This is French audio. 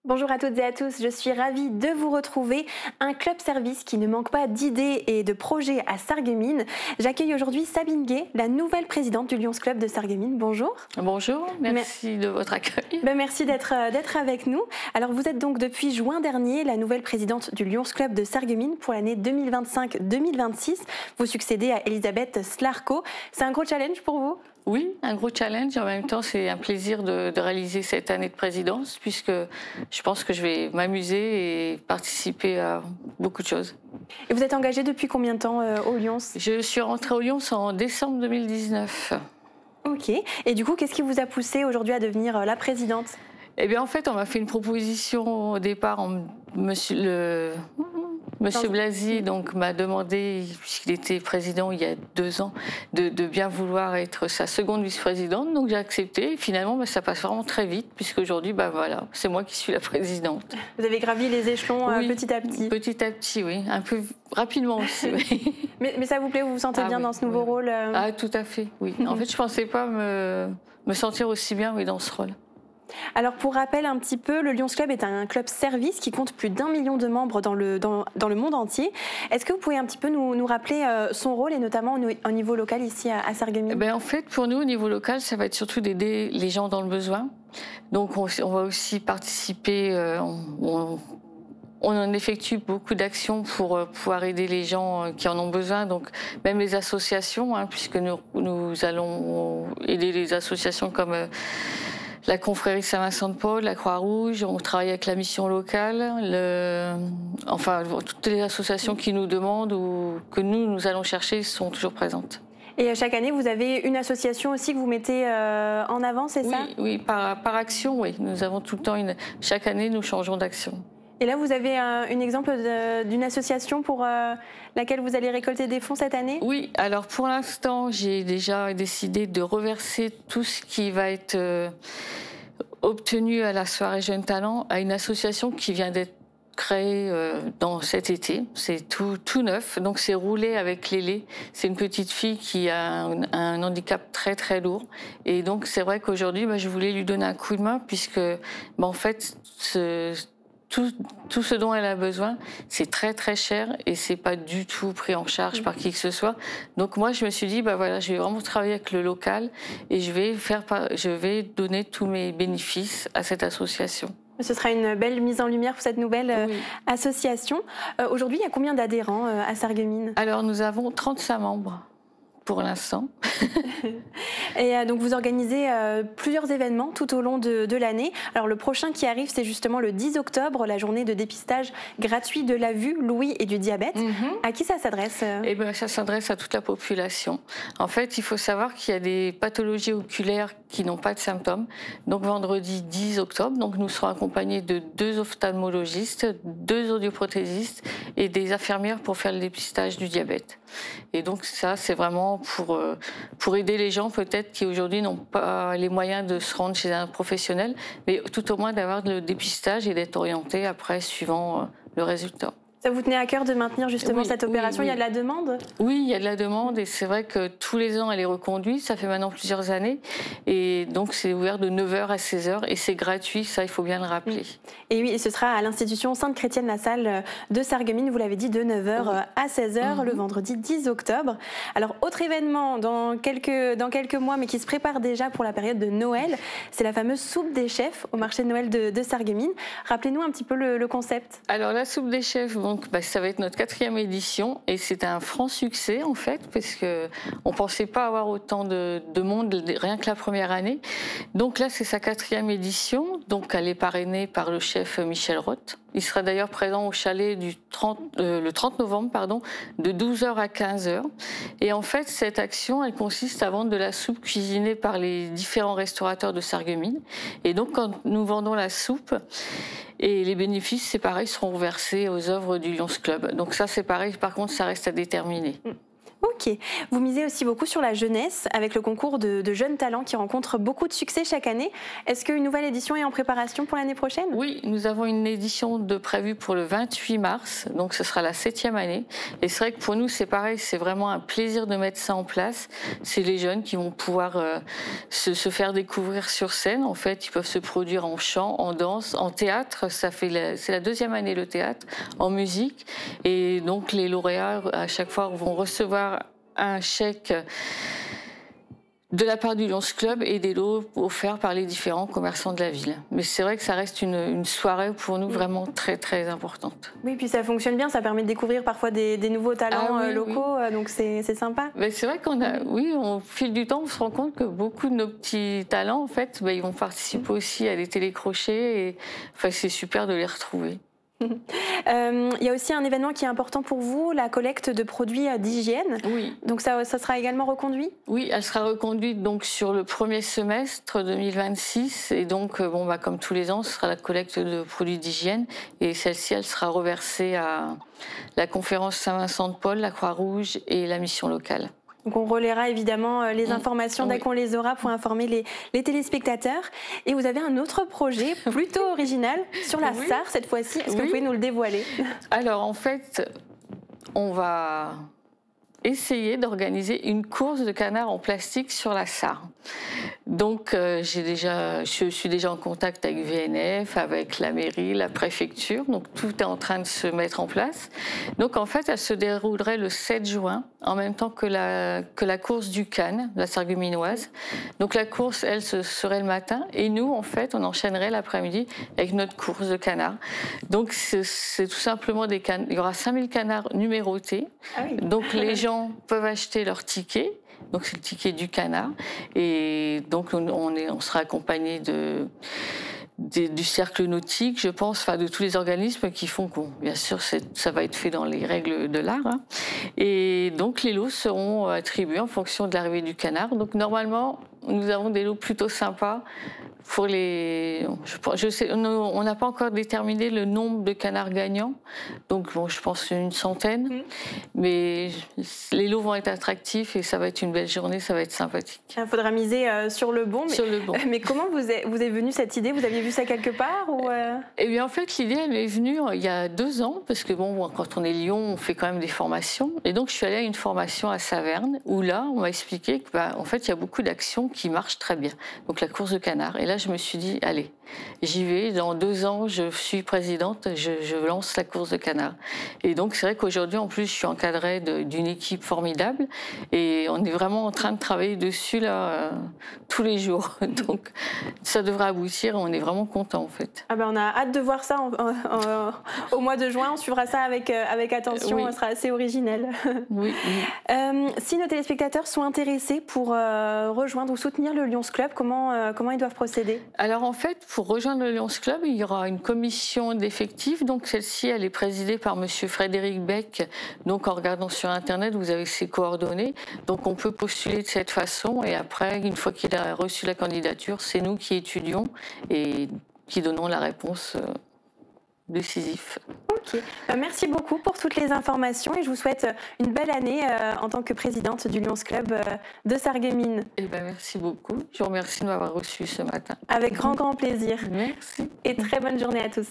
Bonjour à toutes et à tous, je suis ravie de vous retrouver. Un club service qui ne manque pas d'idées et de projets à Sarreguemines. J'accueille aujourd'hui Sabine Gay, la nouvelle présidente du Lions Club de Sarreguemines. Bonjour. Bonjour, merci de votre accueil. Merci d'être avec nous. Alors vous êtes donc depuis juin dernier la nouvelle présidente du Lions Club de Sarreguemines pour l'année 2025-2026. Vous succédez à Elisabeth Slarko. C'est un gros challenge pour vous ? Oui, un gros challenge. En même temps, c'est un plaisir de réaliser cette année de présidence puisque je pense que je vais m'amuser et participer à beaucoup de choses. Et vous êtes engagée depuis combien de temps au Lions ? Je suis rentrée au Lions en décembre 2019. Ok. Et du coup, qu'est-ce qui vous a poussé aujourd'hui à devenir la présidente ? Eh bien, en fait, on m'a fait une proposition au départ. Monsieur Blasi donc m'a demandé, puisqu'il était président il y a 2 ans, de bien vouloir être sa seconde vice-présidente. Donc j'ai accepté. Et finalement, ça passe vraiment très vite, puisqu'aujourd'hui, voilà, c'est moi qui suis la présidente. Vous avez gravi les échelons petit à petit. Petit à petit, oui. Un peu rapidement aussi. Oui. mais ça vous plaît, vous vous sentez bien dans ce nouveau rôle Ah, tout à fait, oui. En fait, je ne pensais pas me sentir aussi bien dans ce rôle. Alors pour rappel un petit peu, le Lions Club est un club service qui compte plus d'1 million de membres dans le monde entier. Est-ce que vous pouvez un petit peu nous rappeler son rôle et notamment au niveau local ici à Sarreguemines ? En fait, pour nous, au niveau local, ça va être surtout d'aider les gens dans le besoin. Donc on va aussi participer, on en effectue beaucoup d'actions pour pouvoir aider les gens qui en ont besoin, donc même les associations, puisque nous allons aider les associations comme la confrérie Saint-Vincent-de-Paul, la Croix-Rouge, on travaille avec la mission locale, toutes les associations qui nous demandent ou que nous allons chercher sont toujours présentes. Et chaque année, vous avez une association aussi que vous mettez en avant, c'est ça ? Oui, par action, oui. Nous avons tout le temps chaque année, nous changeons d'action. Et là, vous avez un exemple d'une association pour laquelle vous allez récolter des fonds cette année ? Oui, alors pour l'instant, j'ai déjà décidé de reverser tout ce qui va être obtenu à la soirée Jeunes Talents à une association qui vient d'être créée dans cet été. C'est tout neuf, donc c'est roulé avec Lélé. C'est une petite fille qui a un handicap très très lourd. Et donc c'est vrai qu'aujourd'hui, je voulais lui donner un coup de main puisque, en fait, tout ce dont elle a besoin, c'est très très cher et c'est pas du tout pris en charge par qui que ce soit. Donc moi je me suis dit je vais vraiment travailler avec le local et je vais donner tous mes bénéfices à cette association. Ce sera une belle mise en lumière pour cette nouvelle association. Aujourd'hui, il y a combien d'adhérents à Sarreguemines ? Alors nous avons 35 membres. Pour l'instant. Et donc vous organisez plusieurs événements tout au long de l'année. Alors le prochain qui arrive, c'est justement le 10 octobre, la journée de dépistage gratuit de la vue, l'ouïe et du diabète. À qui ça s'adresse ? Ça s'adresse à toute la population. En fait, il faut savoir qu'il y a des pathologies oculaires qui n'ont pas de symptômes. Donc vendredi 10 octobre, nous serons accompagnés de 2 ophtalmologistes, 2 audioprothésistes et des infirmières pour faire le dépistage du diabète. Et donc ça, c'est vraiment pour aider les gens peut-être qui aujourd'hui n'ont pas les moyens de se rendre chez un professionnel, mais tout au moins d'avoir le dépistage et d'être orienté après suivant le résultat. Ça vous tenait à cœur de maintenir justement cette opération ? Il y a de la demande ? Oui, il y a de la demande et c'est vrai que tous les ans elle est reconduite, ça fait maintenant plusieurs années et donc c'est ouvert de 9h à 16h et c'est gratuit, ça il faut bien le rappeler. Et oui, et ce sera à l'institution Sainte-Chrétienne-la-Salle de Sarreguemines, vous l'avez dit, de 9h à 16h le vendredi 10 octobre. Alors autre événement dans quelques mois mais qui se prépare déjà pour la période de Noël, c'est la fameuse soupe des chefs au marché de Noël de Sarreguemines. Rappelez-nous un petit peu le concept. Alors la soupe des chefs, ça va être notre 4e édition et c'est un franc succès en fait parce que on pensait pas avoir autant de monde rien que la première année. Donc là c'est sa 4e édition, donc elle est parrainée par le chef Michel Roth. Il sera d'ailleurs présent au chalet le 30 novembre de 12h à 15h. Et en fait cette action elle consiste à vendre de la soupe cuisinée par les différents restaurateurs de Sarreguemines. Et donc quand nous vendons la soupe, et les bénéfices, c'est pareil, seront versés aux œuvres du Lions Club. Donc ça, c'est pareil, par contre, ça reste à déterminer. Ok. Vous misez aussi beaucoup sur la jeunesse avec le concours de jeunes talents qui rencontrent beaucoup de succès chaque année. Est-ce qu'une nouvelle édition est en préparation pour l'année prochaine? Oui, nous avons une édition prévue pour le 28 mars, donc ce sera la 7e année. Et c'est vrai que pour nous, c'est pareil, c'est vraiment un plaisir de mettre ça en place. C'est les jeunes qui vont pouvoir se faire découvrir sur scène. En fait, ils peuvent se produire en chant, en danse, en théâtre. C'est la 2e année le théâtre, en musique. Et donc les lauréats, à chaque fois, vont recevoir un chèque de la part du Lions Club et des lots offerts par les différents commerçants de la ville. Mais c'est vrai que ça reste une soirée pour nous vraiment très très importante. Oui, puis ça fonctionne bien, ça permet de découvrir parfois des nouveaux talents locaux, donc c'est sympa. Mais c'est vrai au fil du temps, on se rend compte que beaucoup de nos petits talents, en fait, ils vont participer aussi à des télécrochets et enfin, c'est super de les retrouver. Il y a aussi un événement qui est important pour vous, la collecte de produits d'hygiène. Oui. Donc ça sera également reconduit? Oui, elle sera reconduite donc sur le premier semestre 2026 et donc comme tous les ans, ce sera la collecte de produits d'hygiène et celle-ci, elle sera reversée à la conférence Saint-Vincent-de-Paul, la Croix-Rouge et la mission locale. Donc on relaiera évidemment les informations dès qu'on les aura pour informer les téléspectateurs. Et vous avez un autre projet plutôt original sur la Sarre cette fois-ci. Est-ce que vous pouvez nous le dévoiler? Alors en fait, on va essayer d'organiser une course de canards en plastique sur la Sarre. Donc je suis déjà en contact avec VNF, avec la mairie, la préfecture, donc tout est en train de se mettre en place. Donc en fait, elle se déroulerait le 7 juin, en même temps que la course du Cannes, la Sarregueminoise. Donc la course, elle, serait le matin, et nous, en fait, on enchaînerait l'après-midi avec notre course de canards. Donc c'est tout simplement il y aura 5000 canards numérotés, donc les gens peuvent acheter leur ticket. Donc c'est le ticket du canard et donc on sera accompagné du cercle nautique, je pense, enfin de tous les organismes qui font bien sûr ça va être fait dans les règles de l'art. Hein. Et donc les lots seront attribués en fonction de l'arrivée du canard. Donc normalement nous avons des lots plutôt sympas. Pour on n'a pas encore déterminé le nombre de canards gagnants, donc je pense une centaine, mais les lots vont être attractifs et ça va être une belle journée, ça va être sympathique. Il faudra miser sur le bon. Sur le bon. Mais comment vous est venue cette idée? Vous aviez vu ça quelque part ou Eh bien en fait l'idée elle est venue il y a 2 ans, parce que quand on est Lyon, on fait quand même des formations, et donc je suis allée à une formation à Saverne où là on m'a expliqué que en fait il y a beaucoup d'actions qui marchent très bien, donc la course de canards. Et là je me suis dit allez, j'y vais, dans 2 ans je suis présidente, je lance la course de canards. Et donc c'est vrai qu'aujourd'hui en plus je suis encadrée d'une équipe formidable et on est vraiment en train de travailler dessus là tous les jours. Donc ça devrait aboutir et on est vraiment content en fait. On a hâte de voir ça au mois de juin, on suivra ça avec attention, ça sera assez original. Oui. Si nos téléspectateurs sont intéressés pour rejoindre ou soutenir le Lions Club, comment ils doivent procéder? Alors en fait, pour rejoindre le Lions Club, il y aura une commission d'effectifs. Donc celle-ci, elle est présidée par Monsieur Frédéric Beck. Donc en regardant sur Internet, vous avez ses coordonnées. Donc on peut postuler de cette façon. Et après, une fois qu'il a reçu la candidature, c'est nous qui étudions et qui donnons la réponse décisive. Ok. Merci beaucoup pour toutes les informations et je vous souhaite une belle année en tant que présidente du Lions Club de Sarreguemines. Merci beaucoup. Je vous remercie de m'avoir reçu ce matin. Avec grand plaisir. Merci. Et très bonne journée à tous.